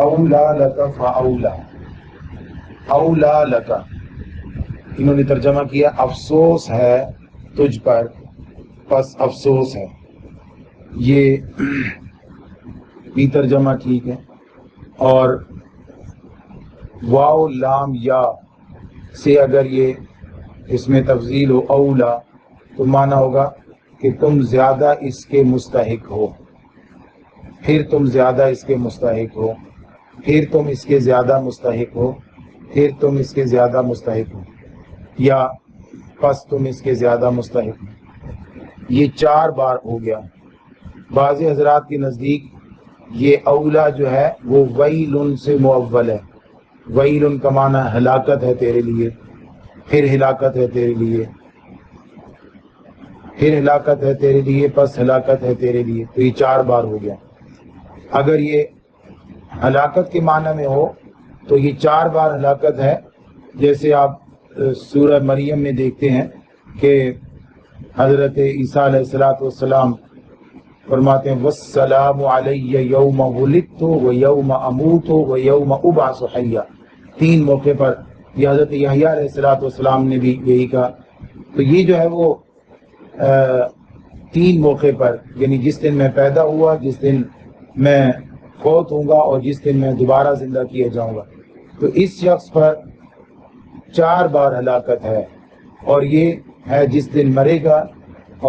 اولا لک فاولا، اولا لک، انہوں نے ترجمہ کیا افسوس ہے تجھ پر پس افسوس ہے، یہ بھی ترجمہ ٹھیک ہے۔ اور واو لام یا سے اگر یہ اس میں تفضیل ہو اولا تو معنی ہوگا کہ تم زیادہ اس کے مستحق ہو، پھر تم زیادہ اس کے مستحق ہو، پھر تم اس کے زیادہ مستحق ہو، پھر تم اس کے زیادہ مستحق ہو، یا پس تم اس کے زیادہ مستحق ہو۔ یہ 4 بار ہو گیا۔ بعض حضرات کے نزدیک یہ اولا جو ہے وہ ویل سے مؤول ہے، ویل کا معنی ہلاکت ہے تیرے لیے، پھر ہلاکت ہے تیرے لیے، پھر ہلاکت ہے تیرے لیے، پس ہلاکت ہے تیرے لیے، تو یہ 4 بار ہو گیا۔ اگر یہ ہلاکت کے معنی میں ہو تو یہ 4 بار ہلاکت ہے، جیسے آپ سورہ مریم میں دیکھتے ہیں کہ حضرت عیسیٰ علیہ السلام فرماتے ہیں وَالسَّلَامُ عَلَيَّ يَوْمَ وُلِدتُّ وَيَوْمَ أَمُوتُ وَيَوْمَ أُبْعَثُ حَيًّا، 3 موقع پر یہ حضرت یحییٰ علیہ السلام نے بھی یہی کہا۔ تو یہ جو ہے وہ 3 موقع پر، یعنی جس دن میں پیدا ہوا، جس دن میں فوت ہوں گا، اور جس دن میں دوبارہ زندہ کیا جاؤں گا، تو اس شخص پر 4 بار ہلاکت ہے، اور یہ ہے جس دن مرے گا،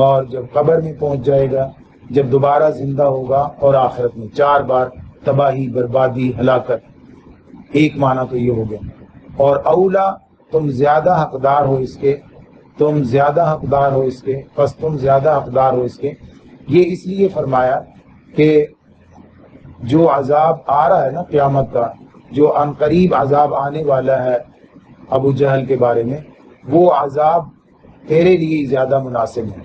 اور جب قبر میں پہنچ جائے گا، جب دوبارہ زندہ ہوگا، اور آخرت میں 4 بار تباہی، بربادی، ہلاکت۔ ایک معنی تو یہ ہو گیا۔ اور اولا تم زیادہ حقدار ہو اس کے، تم زیادہ حقدار ہو اس کے، پس تم زیادہ حقدار ہو اس کے، یہ اس لیے فرمایا کہ جو عذاب آ رہا ہے نا قیامت کا، جو عن قریب عذاب آنے والا ہے ابو جہل کے بارے میں، وہ عذاب تیرے لیے زیادہ مناسب ہے۔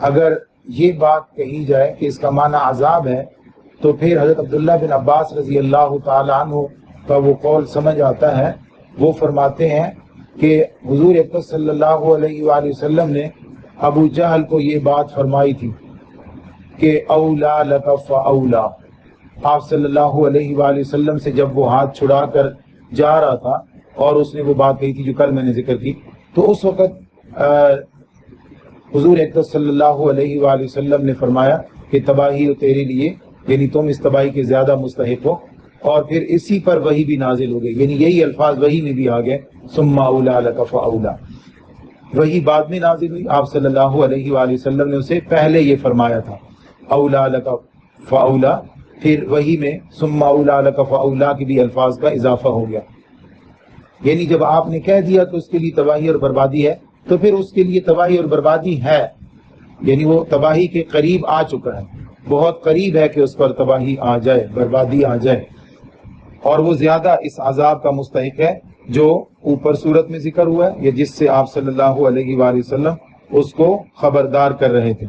اگر یہ بات کہی جائے کہ اس کا معنی عذاب ہے، تو پھر حضرت عبداللہ بن عباس رضی اللہ تعالیٰ عنہ کا وہ قول سمجھ آتا ہے۔ وہ فرماتے ہیں کہ حضور اکرم صلی اللہ علیہ وآلہ وسلم نے ابو جہل کو یہ بات فرمائی تھی کہ اولا لک فاولا۔ آپ صلی اللہ علیہ وآلہ وسلم سے جب وہ ہاتھ چھڑا کر جا رہا تھا اور اس نے وہ بات کہی تھی جو کل میں نے ذکر کی، تو اس وقت حضور اکرم صلی اللہ علیہ وآلہ وسلم نے فرمایا کہ تباہی تیرے لیے، یعنی تم اس تباہی کے زیادہ مستحق ہو، اور پھر اسی پر وحی بھی نازل ہو گئی، یعنی یہی الفاظ وحی میں بھی آ گئے، ثم اولا لک فاولا۔ وحی بعد میں نازل ہوئی، آپ صلی اللہ علیہ وآلہ وسلم نے اسے پہلے یہ فرمایا تھا اولا لک فاولا، پھر وحی میں ثم اولا لک فاولا کے بھی الفاظ کا اضافہ ہو گیا، یعنی جب آپ نے کہہ دیا تو اس کے لیے تباہی اور بربادی ہے، تو پھر اس کے لیے تباہی اور بربادی ہے، یعنی وہ تباہی کے قریب آ چکا ہے، بہت قریب ہے کہ اس پر تباہی آ جائے، بربادی آ جائے، اور وہ زیادہ اس عذاب کا مستحق ہے جو اوپر صورت میں ذکر ہوا ہے، یا جس سے آپ صلی اللہ علیہ وآلہ وسلم اس کو خبردار کر رہے تھے۔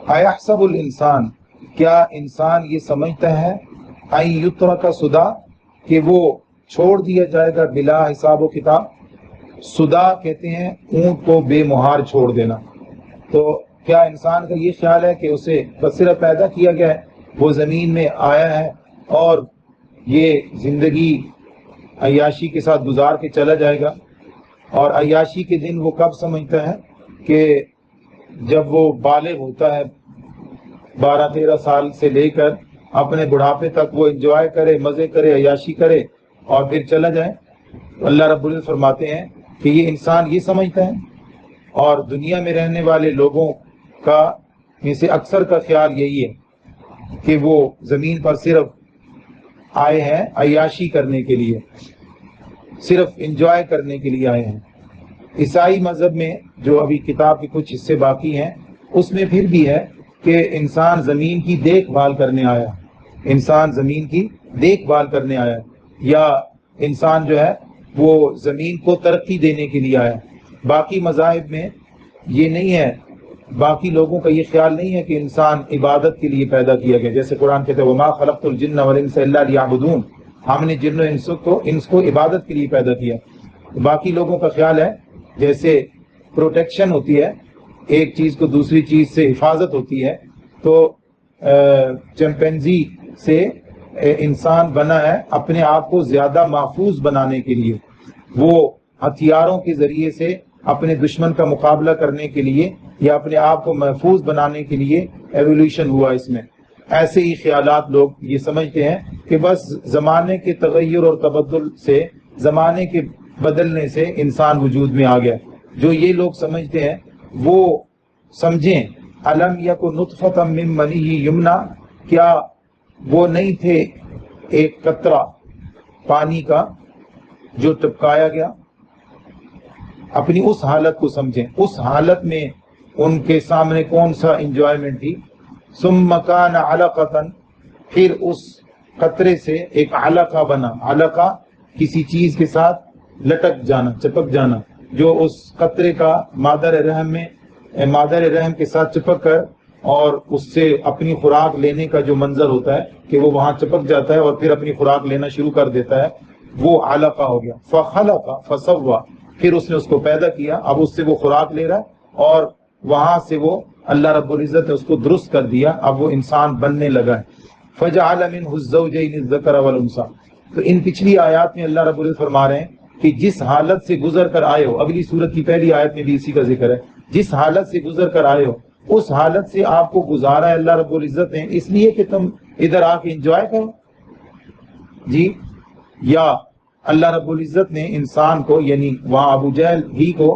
اَيَحْسَبُ الْإِنسان، کیا انسان یہ سمجھتا ہے أَن يُتْرَكَ سُدًى، کہ وہ چھوڑ دیا جائے گا بلا حساب و کتاب۔ سدا کہتے ہیں اونٹ کو بے مہار چھوڑ دینا۔ تو کیا انسان کا یہ خیال ہے کہ اسے بس صرف پیدا کیا گیا ہے، وہ زمین میں آیا ہے اور یہ زندگی عیاشی کے ساتھ گزار کے چلا جائے گا، اور عیاشی کے دن وہ کب سمجھتا ہے کہ جب وہ بالغ ہوتا ہے، 12-13 سال سے لے کر اپنے بڑھاپے تک وہ انجوائے کرے، مزے کرے، عیاشی کرے، اور پھر چلا جائے۔ اللہ رب العزت فرماتے ہیں کہ یہ انسان یہ سمجھتا ہے، اور دنیا میں رہنے والے لوگوں کا میں سے اکثر کا خیال یہی ہے کہ وہ زمین پر صرف آئے ہیں عیاشی کرنے کے لیے، صرف انجوائے کرنے کے لیے آئے ہیں۔ عیسائی مذہب میں جو ابھی کتاب کے کچھ حصے باقی ہیں، اس میں پھر بھی ہے کہ انسان زمین کی دیکھ بھال کرنے آیا، انسان زمین کی دیکھ بھال کرنے آیا، یا انسان جو ہے وہ زمین کو ترقی دینے کے لیے آیا۔ باقی مذاہب میں یہ نہیں ہے، باقی لوگوں کا یہ خیال نہیں ہے کہ انسان عبادت کے لیے پیدا کیا گیا، جیسے قرآن کہتے ہیں وَمَا خَلَقْتُ الْجِنَّ وَالْإِنسَ إِلَّا لِيَعْبُدُونَ، ہم نے جن و انس کو عبادت کے لیے پیدا کیا۔ باقی لوگوں کا خیال ہے جیسے پروٹیکشن ہوتی ہے، ایک چیز کو دوسری چیز سے حفاظت ہوتی ہے، تو چمپینزی سے انسان بنا ہے اپنے آپ کو زیادہ محفوظ بنانے کے لیے، وہ ہتھیاروں کے ذریعے سے اپنے دشمن کا مقابلہ کرنے کے لیے یا اپنے آپ کو محفوظ بنانے کے لیے ایولیوشن ہوا اس میں۔ ایسے ہی خیالات لوگ یہ سمجھتے ہیں کہ بس زمانے کے تغیر اور تبدل سے، زمانے کے بدلنے سے انسان وجود میں آ گیا۔ جو یہ لوگ سمجھتے ہیں وہ سمجھیں الم یکن نطفۃ من منی یمنا، کیا وہ نہیں تھے ایک قطرہ پانی کا جو ٹپکایا گیا؟ اپنی اس حالت کو سمجھیں، اس حالت میں ان کے سامنے کون سا انجوائمنٹ تھی؟ ثم کان علقۃ، پھر اس قطرے سے ایک علقہ بنا۔ علقہ کسی چیز کے ساتھ لٹک جانا، چپک جانا، جو اس قطرے کا مادر رحم کے ساتھ چپک کر اور اس سے اپنی خوراک لینے کا جو منظر ہوتا ہے کہ وہ وہاں چپک جاتا ہے اور پھر اپنی خوراک لینا شروع کر دیتا ہے، وہ علقہ ہو گیا۔ فخلق فسوى، پھر اس نے اس کو پیدا کیا، اب اس سے وہ خوراک لے رہا ہے اور وہاں سے وہ اللہ رب العزت نے اس کو درست کر دیا، اب وہ انسان بننے لگا ہے۔ فجعل منه الزوجين الذكر والانثى، تو ان پچھلی آیات میں اللہ رب العزت فرما رہے ہیں کہ جس حالت سے گزر کر آئے ہو، اگلی سورت کی پہلی آیت میں بھی اسی کا ذکر ہے، جس حالت سے گزر کر آئے ہو اس حالت سے آپ کو گزارا ہے اللہ رب العزت نے اس لیے کہ تم ادھر آ کے انجوائے کرو جی، یا اللہ رب العزت نے انسان کو، یعنی وہاں ابو جہل ہی کو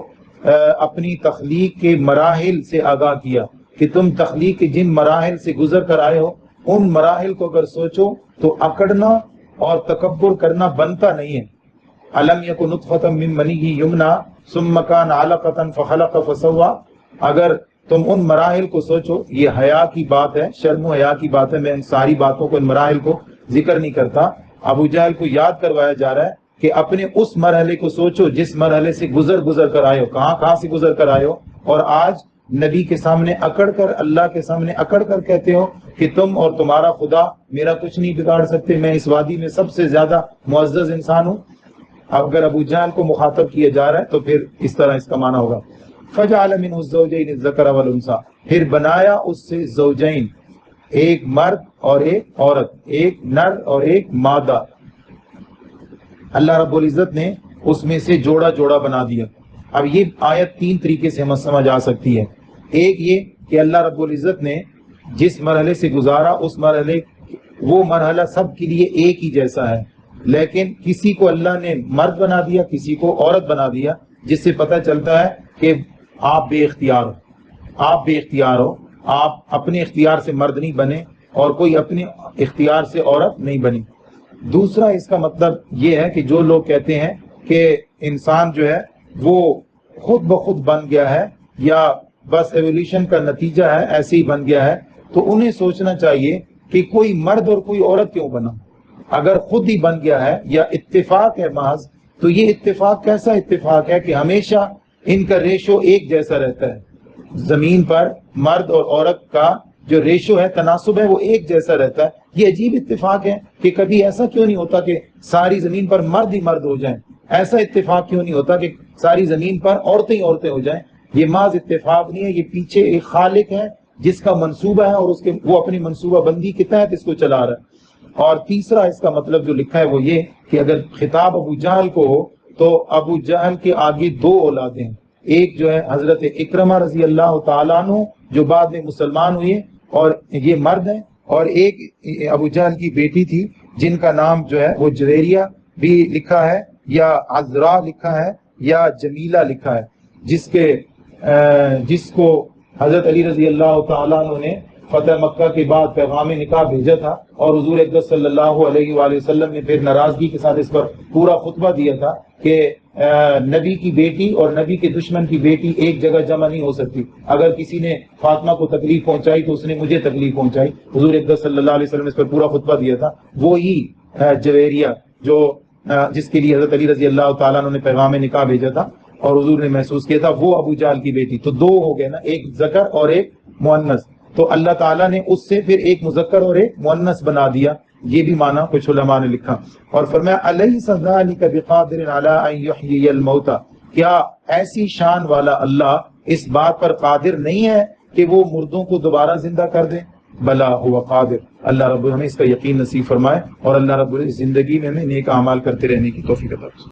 اپنی تخلیق کے مراحل سے آگاہ کیا کہ تم تخلیق کے جن مراحل سے گزر کر آئے ہو ان مراحل کو اگر سوچو تو اکڑنا اور تکبر کرنا بنتا نہیں ہے۔ الم یکن نطفۃ من منی یمنا ثم کان علقۃ فخلق فسوى، اگر تم ان مراحل کو سوچو، یہ حیا کی بات ہے، شرم و حیا کی بات ہے، میں ان ساری باتوں کو، ان مراحل کو ذکر نہیں کرتا، ابو جہل کو یاد کروایا جا رہا ہے کہ اپنے اس مرحلے کو سوچو جس مرحلے سے گزر کر آئے ہو، کہاں سے گزر کر آئے ہو، اور آج نبی کے سامنے اکڑ کر، اللہ کے سامنے اکڑ کر کہتے ہو کہ تم اور تمہارا خدا میرا کچھ نہیں بگاڑ سکتے، میں اس وادی میں سب سے زیادہ معزز انسان ہوں۔ اگر ابو جہل کو مخاطب کیا جا رہا ہے تو پھر اس طرح اس کا معنی ہوگا فجعل منه الزوجين الذكر والانثى، پھر بنایا اس سے زوجین، ایک مرد اور ایک عورت، ایک نر اور ایک مادہ، اللہ رب العزت نے اس میں سے جوڑا بنا دیا۔ اب یہ آیت تین طریقے سے ہم سمجھ آ سکتی ہے۔ ایک یہ کہ اللہ رب العزت نے جس مرحلے سے گزارا اس مرحلے، وہ مرحلہ سب کے لیے ایک ہی جیسا ہے، لیکن کسی کو اللہ نے مرد بنا دیا، کسی کو عورت بنا دیا، جس سے پتہ چلتا ہے کہ آپ بے اختیار ہو، آپ اپنے اختیار سے مرد نہیں بنے اور کوئی اپنے اختیار سے عورت نہیں بنی۔ دوسرا اس کا مطلب یہ ہے کہ جو لوگ کہتے ہیں کہ انسان جو ہے وہ خود بخود بن گیا ہے یا بس ایولیوشن کا نتیجہ ہے، ایسے ہی بن گیا ہے، تو انہیں سوچنا چاہیے کہ کوئی مرد اور کوئی عورت کیوں بنا؟ اگر خود ہی بن گیا ہے یا اتفاق ہے محض، تو یہ اتفاق کیسا اتفاق ہے کہ ہمیشہ ان کا ریشو ایک جیسا رہتا ہے، زمین پر مرد اور عورت کا جو ریشو ہے، تناسب ہے، وہ ایک جیسا رہتا ہے۔ یہ عجیب اتفاق ہے کہ کبھی ایسا کیوں نہیں ہوتا کہ ساری زمین پر مرد ہی مرد ہو جائیں، ایسا اتفاق کیوں نہیں ہوتا کہ ساری زمین پر عورتیں ہی عورتیں ہو جائیں؟ یہ محض اتفاق نہیں ہے، یہ پیچھے ایک خالق ہے جس کا منصوبہ ہے اور وہ اپنی منصوبہ بندی کے تحت اس کو چلا رہا ہے۔ اور تیسرا اس کا مطلب جو لکھا ہے وہ یہ کہ اگر خطاب ابو جہل کو ہو تو ابو جہل کے آگے دو اولادیں ہیں، ایک جو ہے حضرت اکرمہ رضی اللہ تعالیٰ عنہ جو بعد میں مسلمان ہوئے اور یہ مرد ہیں، اور ایک ابو جہل کی بیٹی تھی جن کا نام جو ہے وہ جویریہ بھی لکھا ہے یا عذرا لکھا ہے یا جمیلہ لکھا ہے، جس کو حضرت علی رضی اللہ تعالیٰ عنہ نے فتح مکہ کے بعد پیغام نکاح بھیجا تھا، اور حضور اقدس صلی اللہ علیہ وآلہ وسلم نے پھر ناراضگی کے ساتھ اس پر پورا خطبہ دیا تھا کہ نبی کی بیٹی اور نبی کے دشمن کی بیٹی ایک جگہ جمع نہیں ہو سکتی، اگر کسی نے فاطمہ کو تکلیف پہنچائی تو اس نے مجھے تکلیف پہنچائی۔ حضور اقدس صلی اللہ علیہ وسلم نے اس پر پورا خطبہ دیا تھا۔ وہی جویریہ جو جس کے لیے حضرت علی رضی اللہ تعالیٰ عنہ نے پیغام نکاح بھیجا تھا اور حضور نے محسوس کیا تھا، وہ ابو جہل کی بیٹی، تو دو ہو گئے نا، ایک ذکر اور ایک مؤنث، تو اللہ تعالیٰ نے اس سے پھر ایک مذکر اور ایک مؤنث بنا دیا، یہ بھی معنی کچھ علماء نے لکھا۔ اور فرمایا الیس ذلک بقادر علی ان یحیی الموتى، کیا ایسی شان والا اللہ اس بات پر قادر نہیں ہے کہ وہ مردوں کو دوبارہ زندہ کر دے؟ بلا هو قادر. اللہ رب ہمیں اس کا یقین نصیب فرمائے اور اللہ رب زندگی میں ہمیں نیک اعمال کرتے رہنے کی توفیق عطا فرمائے.